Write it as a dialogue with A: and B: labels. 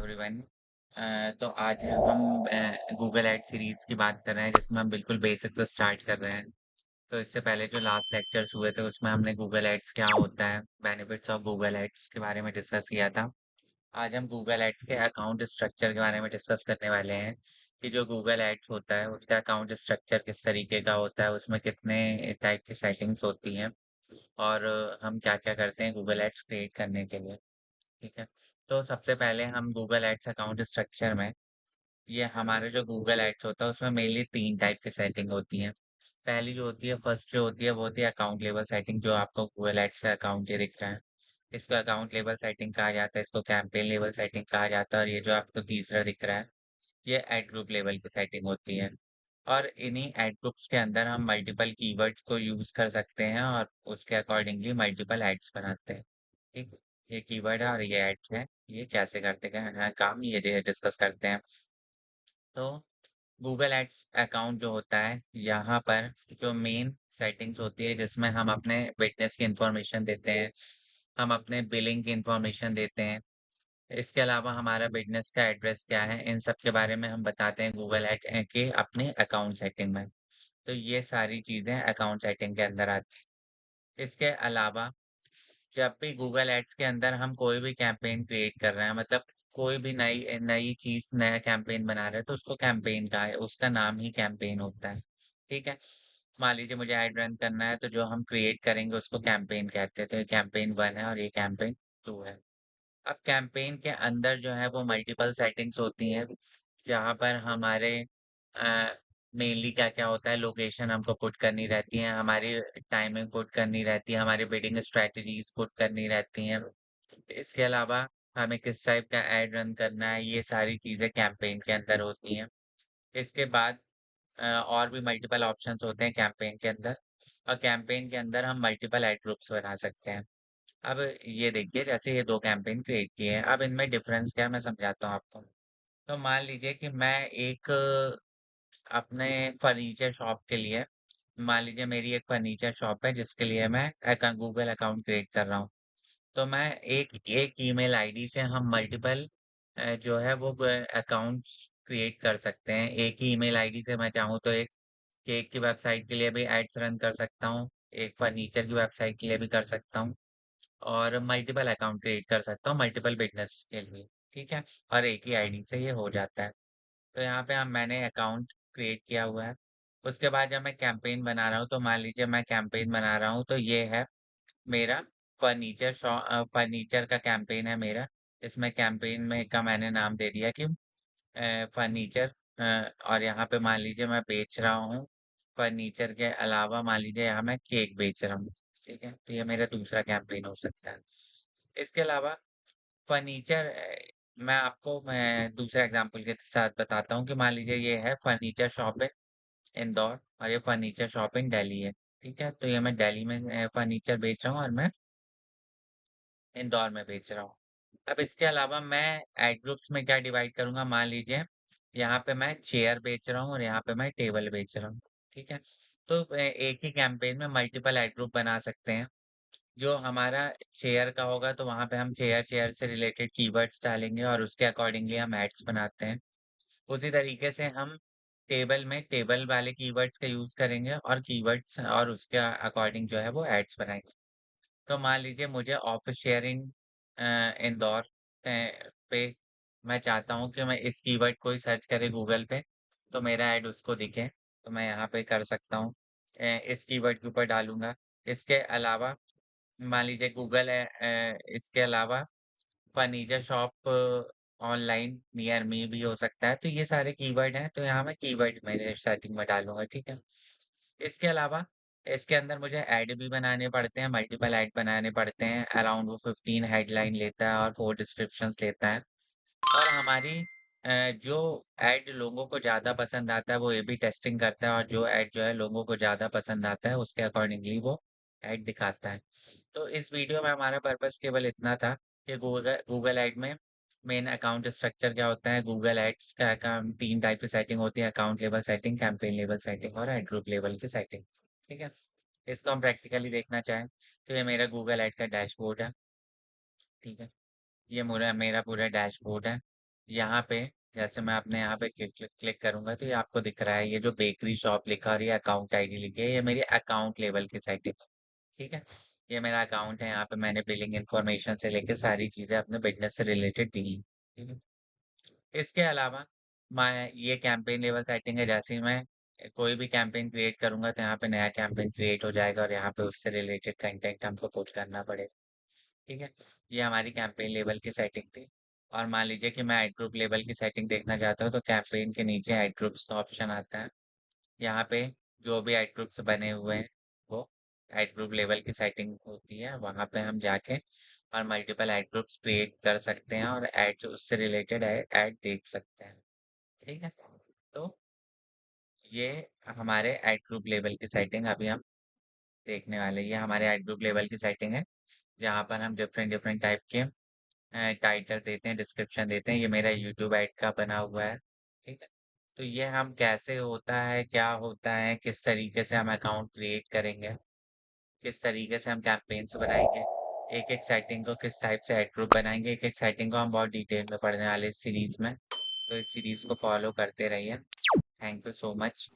A: Everyone. तो आज हम गूगल एड सीरीज की बात कर रहे हैं जिसमें हम बिल्कुल बेसिक से स्टार्ट कर रहे हैं। तो इससे पहले जो लास्ट लेक्चर्स हुए थे उसमें हमने गूगल एड्स क्या होता है, बेनिफिट्स ऑफ गूगल एड्स के बारे में डिस्कस किया था। आज हम गूगल एड्स के अकाउंट स्ट्रक्चर के बारे में डिस्कस करने वाले हैं कि जो गूगल एड्स होता है उसका अकाउंट स्ट्रक्चर किस तरीके का होता है, उसमें कितने टाइप की सेटिंग्स होती हैं और हम क्या क्या करते हैं गूगल एड्स क्रिएट करने के लिए। ठीक है। तो सबसे पहले हम गूगल एड्स अकाउंट स्ट्रक्चर में, ये हमारे जो गूगल एड्स होता है उसमें मेनली 3 टाइप की सेटिंग होती हैं। पहली जो होती है, फर्स्ट जो होती है वो होती है अकाउंट लेवल सेटिंग, जो आपको गूगल एड्स का अकाउंट ये दिख रहा है। इसको अकाउंट लेवल सेटिंग कहा जाता है, इसको कैंपेन लेवल सेटिंग कहा जाता है और ये जो आपको तीसरा दिख रहा है ये एड ग्रुप लेवल की सेटिंग होती है। और इन्हीं एड ग्रुप्स के अंदर हम मल्टीपल कीवर्ड्स को यूज कर सकते हैं और उसके अकॉर्डिंगली मल्टीपल एड्स बनाते हैं। ठीक। ये कीवर्ड है और ये एड्स है, ये कैसे करते हैं काम, ये डिस्कस करते हैं। तो गूगल एड्स अकाउंट जो होता है, यहाँ पर जो मेन सेटिंग्स होती है जिसमें हम अपने बिजनेस की इंफॉर्मेशन देते हैं, हम अपने बिलिंग की इंफॉर्मेशन देते हैं। इसके अलावा हमारा बिज़नेस का एड्रेस क्या है, इन सब के बारे में हम बताते हैं गूगल ऐड के अपने अकाउंट सेटिंग में। तो ये सारी चीज़ें अकाउंट सेटिंग के अंदर आती हैं। इसके अलावा जब भी गूगल एड्स के अंदर हम कोई भी कैंपेन क्रिएट कर रहे हैं, मतलब कोई भी नई नई चीज़, नया कैंपेन बना रहे हैं, तो उसको कैंपेन कहा है, उसका नाम ही कैंपेन होता है। ठीक है? मान लीजिए मुझे ऐड रन करना है, तो जो हम क्रिएट करेंगे उसको कैंपेन कहते हैं। तो ये कैंपेन 1 है और ये कैंपेन 2 है। अब कैंपेन के अंदर जो है वो मल्टीपल सेटिंग्स होती हैं, जहाँ पर हमारे मेनली क्या-क्या होता है, लोकेशन हमको पुट करनी रहती है, हमारी टाइमिंग पुट करनी रहती है, हमारी बिडिंग स्ट्रैटेजीज़ पुट करनी रहती हैं। इसके अलावा हमें किस टाइप का एड रन करना है, ये सारी चीज़ें कैंपेन के अंदर होती हैं। इसके बाद और भी मल्टीपल ऑप्शंस होते हैं कैंपेन के अंदर और कैंपेन के अंदर हम मल्टीपल एड ग्रुप्स बना सकते हैं। अब ये देखिए, जैसे ये 2 कैंपेन क्रिएट किए हैं, अब इनमें डिफरेंस क्या है मैं समझाता हूँ आपको। तो मान लीजिए कि मैं एक अपने फर्नीचर शॉप के लिए, मान लीजिए मेरी एक फर्नीचर शॉप है जिसके लिए मैं गूगल अकाउंट क्रिएट कर रहा हूँ। तो मैं एक एक ईमेल आईडी से हम मल्टीपल जो है वो अकाउंट्स क्रिएट कर सकते हैं। एक ही ईमेल आईडी से मैं चाहूँ तो एक केक की वेबसाइट के लिए भी एड्स रन कर सकता हूँ, एक फर्नीचर की वेबसाइट के लिए भी कर सकता हूँ। और मल्टीपल अकाउंट क्रिएट कर सकता हूँ मल्टीपल बिज़नेस के लिए, ठीक है? और एक ही आईडी से ये हो जाता है। तो यहाँ पे मैंने अकाउंट क्रिएट किया हुआ है। उसके बाद जब मैं कैंपेन बना रहा हूँ, तो मान लीजिए मैं कैंपेन बना रहा हूँ, तो ये है मेरा फर्नीचर का कैंपेन है मेरा। इसमें कैंपेन में का मैंने नाम दे दिया कि फर्नीचर, और यहाँ पे मान लीजिए मैं बेच रहा हूँ, फर्नीचर के अलावा मान लीजिए यहाँ मैं केक बेच रहा हूँ, ठीक है? तो ये मेरा दूसरा कैंपेन हो सकता है। इसके अलावा फर्नीचर, मैं दूसरे एग्ज़ाम्पल के साथ बताता हूँ कि मान लीजिए ये है फर्नीचर शॉप इन इंदौर और ये फर्नीचर शॉप इन दिल्ली है, ठीक है? तो ये मैं दिल्ली में फर्नीचर बेच रहा हूँ और मैं इंदौर में बेच रहा हूँ। अब इसके अलावा मैं एड ग्रुप्स में क्या डिवाइड करूँगा, मान लीजिए यहाँ पे मैं चेयर बेच रहा हूँ और यहाँ पे मैं टेबल बेच रहा हूँ, ठीक है? तो एक ही कैंपेन में मल्टीपल एड ग्रुप बना सकते हैं। जो हमारा चेयर का होगा तो वहाँ पे हम चेयर से रिलेटेड कीवर्ड्स डालेंगे और उसके अकॉर्डिंगली हम एड्स बनाते हैं। उसी तरीके से हम टेबल में टेबल वाले कीवर्ड्स का यूज़ करेंगे और कीवर्ड्स और उसके अकॉर्डिंग जो है वो एड्स बनाएँगे। तो मान लीजिए मुझे ऑफ़िस शेयरिंग इंदौर पे मैं चाहता हूँ कि मैं इस कीवर्ड को ही सर्च करें गूगल पे, तो मेरा ऐड उसको दिखे, तो मैं यहाँ पे कर सकता हूँ। इस कीवर्ड के ऊपर डालूँगा। इसके अलावा मान लीजिए इसके अलावा furniture shop online near me भी हो सकता है, तो ये सारे कीवर्ड हैं, तो यहाँ मैं कीवर्ड मेरे सेटिंग में डालूँगा, ठीक है? इसके अलावा इसके अंदर मुझे ऐड भी बनाने पड़ते हैं, मल्टीपल ऐड बनाने पड़ते हैं। अराउंड वो 15 हेडलाइन लेता है और 4 डिस्क्रिप्शंस लेता है। और हमारी जो ऐड लोगों को ज़्यादा पसंद आता है, वो ये भी टेस्टिंग करता है और जो ऐड जो है लोगों को ज़्यादा पसंद आता है, उसके अकॉर्डिंगली वो ऐड दिखाता है। तो इस वीडियो में हमारा पर्पज़ केवल इतना था कि गूगल ऐड में मेन अकाउंट स्ट्रक्चर क्या होता है, गूगल ऐड्स का अकाउंट 3 टाइप की सेटिंग होती है, account level setting, campaign level setting और ऐड ग्रुप लेवल की सेटिंग। ठीक है? इसको हम प्रैक्टिकली देखना चाहें, तो ये मेरा गूगल ऐड का डैशबोर्ड है। ठीक है? ये मेरा मेरा पूरा डैशबोर्ड है। यहाँ पे जैसे मैं अपने यहाँ पे क्लिक क्लिक क्लिक करूंगा तो ये आपको दिख रहा है, ये जो बेकरी शॉप लिखा और ये अकाउंट आईडी लिखी है, ये मेरी अकाउंट लेवल की सेटिंग है। ठीक है, ये मेरा अकाउंट है, यहाँ पे मैंने बिलिंग इन्फॉर्मेशन से लेके सारी चीजें अपने बिजनेस से रिलेटेड दी हैं। ठीक है, इसके अलावा मैं ये कैंपेन लेवल सेटिंग है, जैसे ही मैं कोई भी कैंपेन क्रिएट करूंगा तो यहाँ पे नया कैंपेन क्रिएट हो जाएगा और यहाँ पे उससे रिलेटेड कंटेंट हमको पुट करना पड़ेगा। ठीक है, ये हमारी कैंपेन लेवल की सेटिंग थी। और मान लीजिए कि मैं एड ग्रुप लेवल की सेटिंग देखना चाहता हूँ तो कैंपेन के नीचे एड ग्रुप्स का ऑप्शन आता है। यहाँ पे जो भी एड ग्रुप्स बने हुए हैं वो एड ग्रुप लेवल की सेटिंग होती है, वहां पे हम जाके और मल्टीपल एड ग्रुप्स क्रिएट कर सकते हैं और एड उससे रिलेटेड एड देख सकते हैं। ठीक है, तो ये हमारे एड ग्रुप लेवल की सेटिंग अभी हम देखने वाले हैं। ये हमारे एड ग्रुप लेवल की सेटिंग है, जहाँ पर हम डिफरेंट डिफरेंट टाइप के टाइटल देते हैं, डिस्क्रिप्शन देते हैं। ये मेरा यूट्यूब ऐड का बना हुआ है। ठीक है, तो ये हम कैसे होता है, क्या होता है, किस तरीके से हम अकाउंट क्रिएट करेंगे, किस तरीके से हम कैंपेन्स बनाएंगे, एक एक सेटिंग को किस टाइप से एड ग्रुप बनाएंगे, एक एक सेटिंग को हम बहुत डिटेल में पढ़ने वाले इस सीरीज में। तो इस सीरीज को फॉलो करते रहिए। Thank you so much.